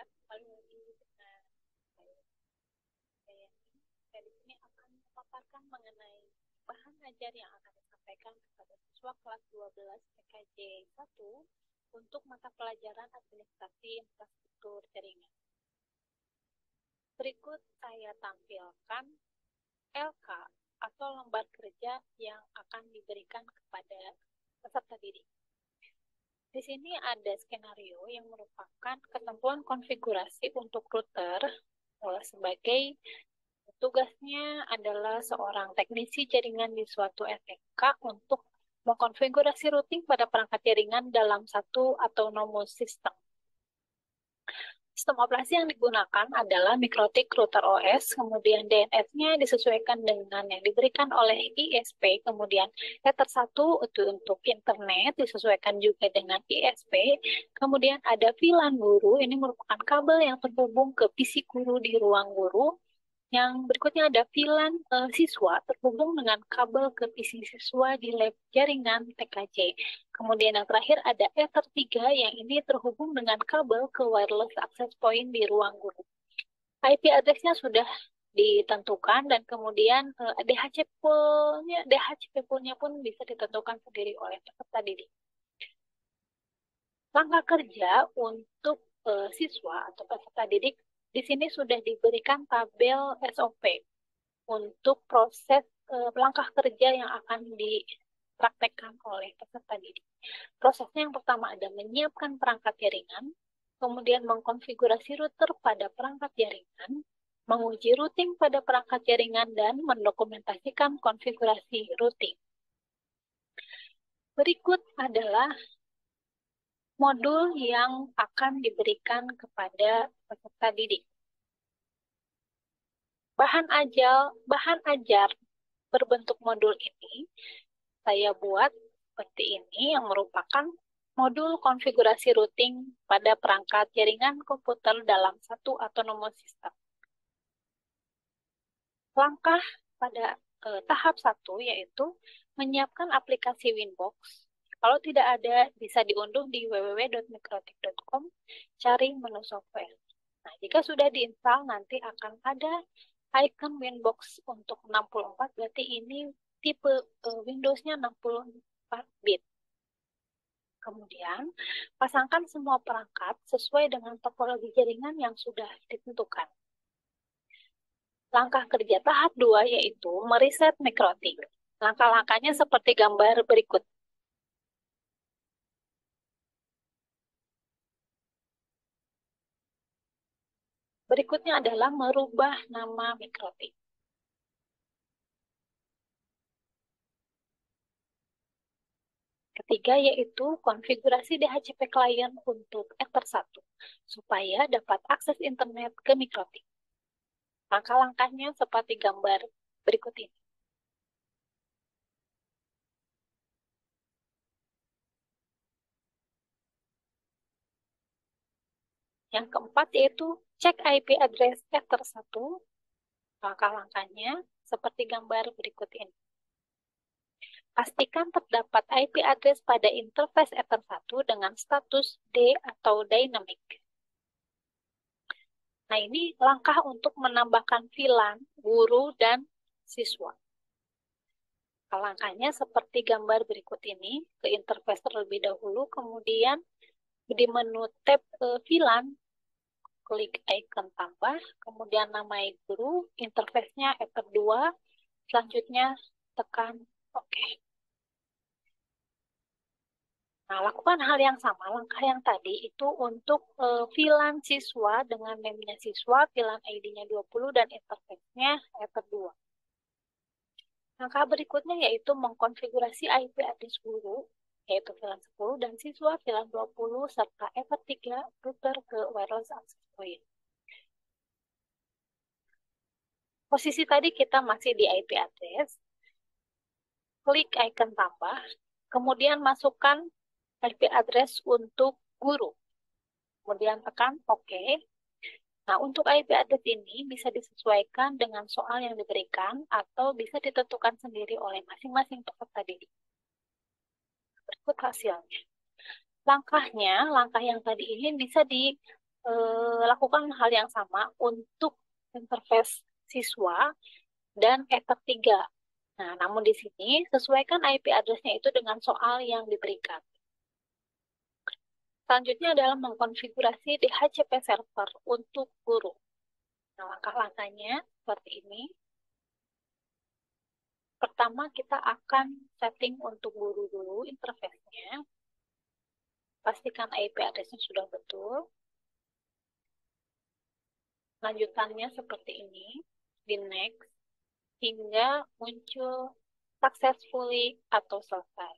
ya, kembali lagi dengan saya. Saya di sini akan memaparkan mengenai bahan ajar yang akan disampaikan kepada siswa kelas 12 PKJ 1 untuk mata pelajaran administrasi infrastruktur jaringan. Berikut saya tampilkan LK atau lembar kerja yang akan diberikan kepada peserta didik. Di sini ada skenario yang merupakan ketentuan konfigurasi untuk router sebagai tugasnya adalah seorang teknisi jaringan di suatu SMK untuk mengkonfigurasi routing pada perangkat jaringan dalam satu autonomous system. Sistem operasi yang digunakan adalah MikroTik Router OS, kemudian DNS-nya disesuaikan dengan yang diberikan oleh ISP, kemudian Ether 1 itu untuk internet disesuaikan juga dengan ISP, kemudian ada VLAN guru, ini merupakan kabel yang terhubung ke PC guru di ruang guru. Yang berikutnya ada VLAN siswa terhubung dengan kabel ke PC siswa di lab jaringan TKJ. Kemudian yang terakhir ada Ether 3 yang ini terhubung dengan kabel ke wireless access point di ruang guru. IP address-nya sudah ditentukan dan kemudian DHCP pool-nya pun bisa ditentukan sendiri oleh peserta didik. Langkah kerja untuk siswa atau peserta didik di sini sudah diberikan tabel SOP untuk proses langkah kerja yang akan dipraktekkan oleh peserta didik. Prosesnya yang pertama ada menyiapkan perangkat jaringan, kemudian mengkonfigurasi router pada perangkat jaringan, menguji routing pada perangkat jaringan, dan mendokumentasikan konfigurasi routing. Berikut adalah modul yang akan diberikan kepada peserta didik. Bahan ajar berbentuk modul ini saya buat seperti ini yang merupakan modul konfigurasi routing pada perangkat jaringan komputer dalam satu autonomous system. Langkah pada tahap 1 yaitu menyiapkan aplikasi Winbox. Kalau tidak ada, bisa diunduh di www.mikrotik.com, cari menu software. Nah, jika sudah diinstal, nanti akan ada icon Winbox untuk 64, berarti ini tipe Windows-nya 64 bit. Kemudian, pasangkan semua perangkat sesuai dengan topologi jaringan yang sudah ditentukan. Langkah kerja tahap 2 yaitu mereset MikroTik. Langkah-langkahnya seperti gambar berikut. Berikutnya adalah merubah nama MikroTik. Ketiga yaitu konfigurasi DHCP client untuk Ether 1 supaya dapat akses internet ke MikroTik. Langkah-langkahnya seperti gambar berikut ini. Yang keempat yaitu cek IP address Ether 1. Langkah-langkahnya seperti gambar berikut ini. Pastikan terdapat IP address pada interface Ether 1 dengan status D atau dynamic. Nah, ini langkah untuk menambahkan VLAN, guru, dan siswa. Langkahnya seperti gambar berikut ini, ke interface terlebih dahulu, kemudian di menu tab VLAN, klik icon tambah, kemudian namai guru, interface-nya Ether 2, selanjutnya tekan OK. Nah, lakukan hal yang sama, langkah yang tadi itu untuk VLAN siswa dengan name-nya siswa, VLAN ID-nya 20, dan interface-nya Ether 2. Langkah berikutnya yaitu mengkonfigurasi IP address guru, yaitu VLAN 10, dan siswa VLAN 20, serta Ether 3 router ke wireless access point. Posisi tadi kita masih di IP address, klik icon tambah, kemudian masukkan IP address untuk guru, kemudian tekan OK. Nah, untuk IP address ini bisa disesuaikan dengan soal yang diberikan atau bisa ditentukan sendiri oleh masing-masing peserta didik. Berikut hasilnya. Langkah yang tadi ini bisa lakukan hal yang sama untuk interface siswa dan Ether 3. Nah, namun di sini sesuaikan IP address-nya itu dengan soal yang diberikan. Selanjutnya adalah mengkonfigurasi DHCP server untuk guru. Nah, langkah-langkahnya seperti ini. Pertama, kita akan setting untuk guru dulu interface-nya. Pastikan IP address-nya sudah betul. Lanjutannya seperti ini, di next, hingga muncul successfully atau selesai.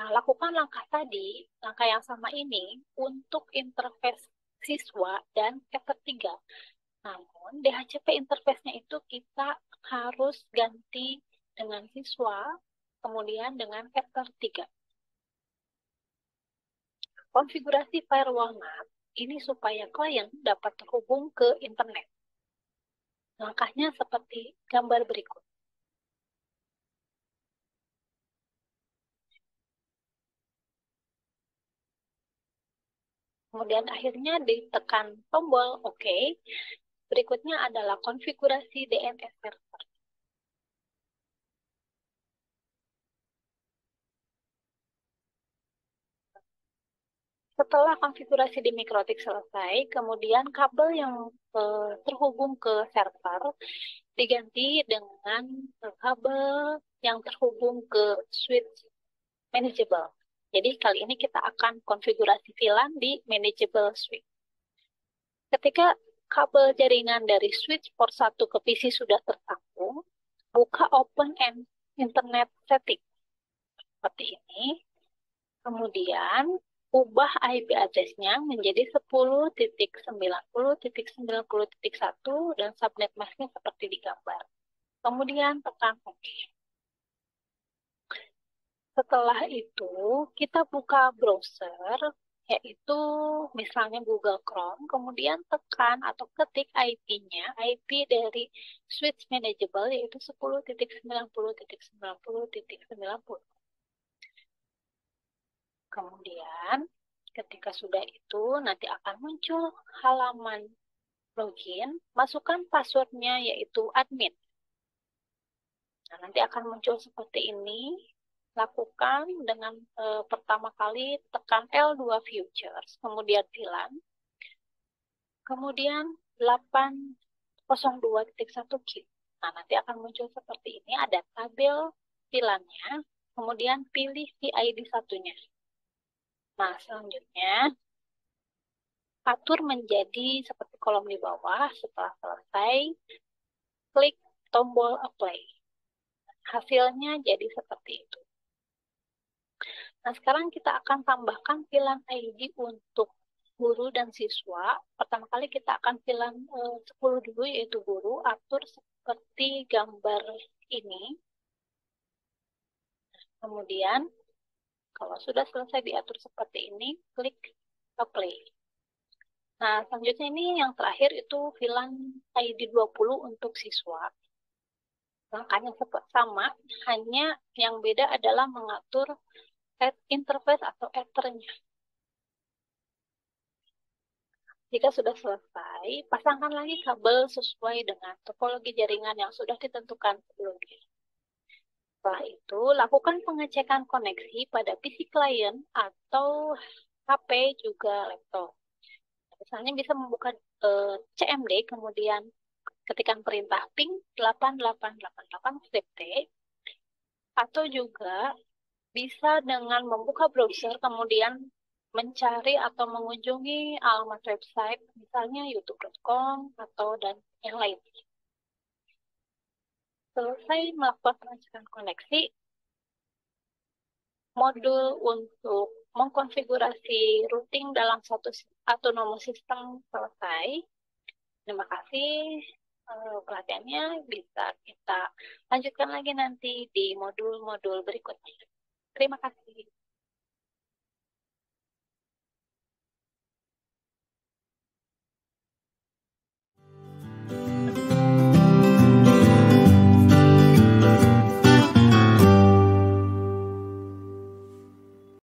Nah, lakukan langkah tadi, langkah yang sama ini, untuk interface siswa dan Ether 3. Namun, DHCP interface-nya itu kita harus ganti dengan siswa, kemudian dengan Ether 3. Konfigurasi firewall NAT ini supaya klien dapat terhubung ke internet. Langkahnya seperti gambar berikut. Kemudian akhirnya ditekan tombol OK. Berikutnya adalah konfigurasi DNS server. Setelah konfigurasi di Mikrotik selesai, kemudian kabel yang terhubung ke server diganti dengan kabel yang terhubung ke switch manageable. Jadi kali ini kita akan konfigurasi VLAN di manageable switch. Ketika kabel jaringan dari switch port 1 ke PC sudah tersambung, buka open and internet setting seperti ini. Kemudian ubah IP address-nya menjadi 10.90.90.1 dan subnet mask-nya seperti di gambar. Kemudian tekan OK. Setelah itu, kita buka browser, yaitu misalnya Google Chrome, kemudian tekan atau ketik IP-nya, IP dari switch manageable, yaitu 10.90.90.90. Kemudian, ketika sudah itu, nanti akan muncul halaman login, masukkan passwordnya, yaitu admin. Nah, nanti akan muncul seperti ini. Lakukan dengan pertama kali tekan L2 Futures, kemudian VLAN, kemudian 802.1 Q. Nah, nanti akan muncul seperti ini, ada tabel VLAN-nya, kemudian pilih VID satunya. Nah, selanjutnya, atur menjadi seperti kolom di bawah. Setelah selesai, klik tombol apply. Hasilnya jadi seperti itu. Nah, sekarang kita akan tambahkan VLAN ID untuk guru dan siswa. Pertama kali kita akan VLAN 10 dulu, yaitu guru. Atur seperti gambar ini. Kemudian, kalau sudah selesai diatur seperti ini, klik apply. Nah, selanjutnya ini yang terakhir itu VLAN ID 20 untuk siswa. Langkahnya sama, hanya yang beda adalah mengatur interface atau ethernya. Jika sudah selesai, pasangkan lagi kabel sesuai dengan topologi jaringan yang sudah ditentukan sebelumnya. Setelah itu, lakukan pengecekan koneksi pada PC klien atau HP juga laptop. Misalnya bisa membuka CMD, kemudian ketikkan perintah ping 8888-T, atau juga bisa dengan membuka browser, kemudian mencari atau mengunjungi alamat website, misalnya youtube.com atau dan yang lain. Selesai melakukan pengecekan koneksi, modul untuk mengkonfigurasi routing dalam satu autonomous system selesai. Terima kasih. Pelatihannya bisa kita lanjutkan lagi nanti di modul-modul berikutnya. Terima kasih.